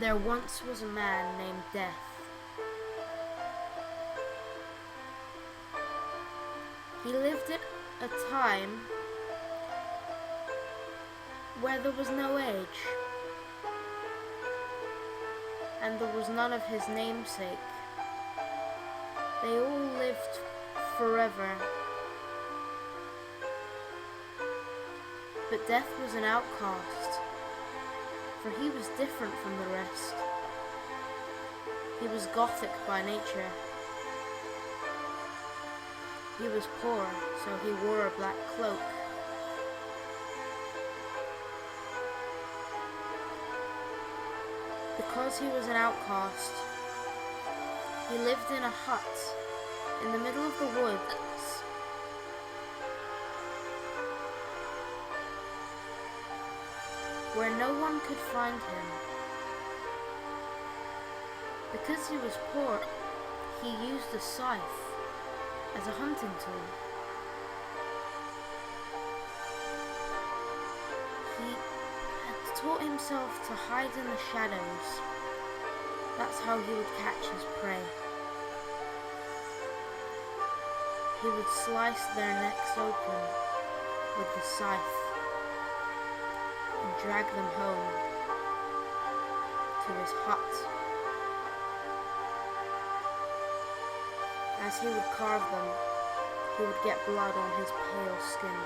There once was a man named Death. He lived at a time where there was no age, and there was none of his namesake. They all lived forever. But Death was an outcast, for he was different from the rest. He was Gothic by nature. He was poor, so he wore a black cloak. Because he was an outcast, he lived in a hut in the middle of the woods, where no one could find him. Because he was poor, he used a scythe as a hunting tool. He had taught himself to hide in the shadows. That's how he would catch his prey. He would slice their necks open with the scythe and drag them home to his hut. As he would carve them, he would get blood on his pale skin.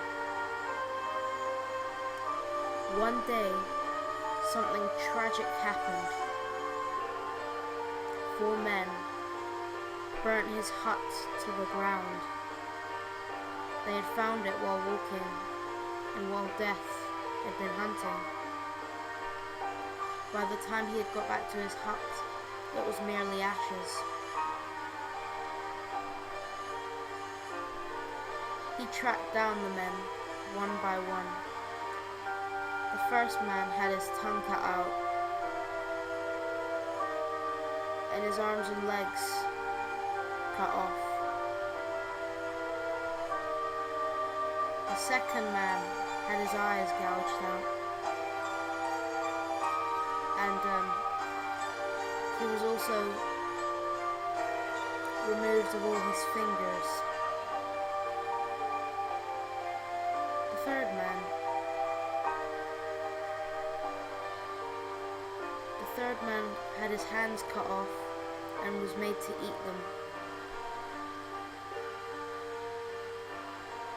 One day, something tragic happened. 4 men burnt his hut to the ground. They had found it while walking, and while Death had been hunting. By the time he had got back to his hut, it was merely ashes. He tracked down the men, one by one. The first man had his tongue cut out, and his arms and legs cut off. The second man had his eyes gouged out, and he was also removed of all his fingers. The third man had his hands cut off and was made to eat them.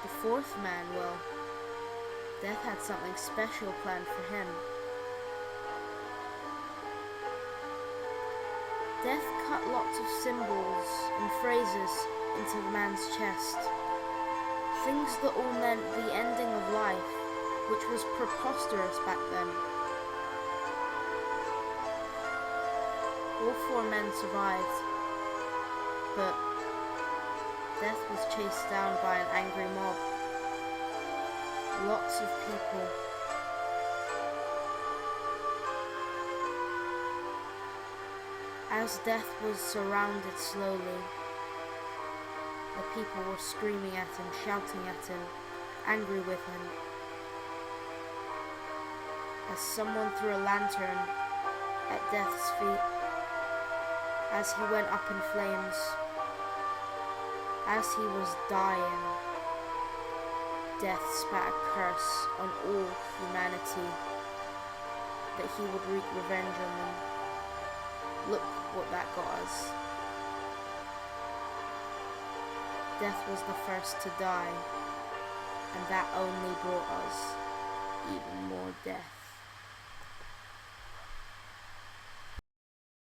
The fourth man, well, Death had something special planned for him. Death cut lots of symbols and phrases into the man's chest. Things that all meant the ending of life, which was preposterous back then. All 4 men survived, but Death was chased down by an angry mob. Lots of people. As Death was surrounded slowly, the people were screaming at him, shouting at him, angry with him. As someone threw a lantern at Death's feet, as he went up in flames, as he was dying, Death spat a curse on all humanity, that he would wreak revenge on them. Look what that got us. Death was the first to die, and that only brought us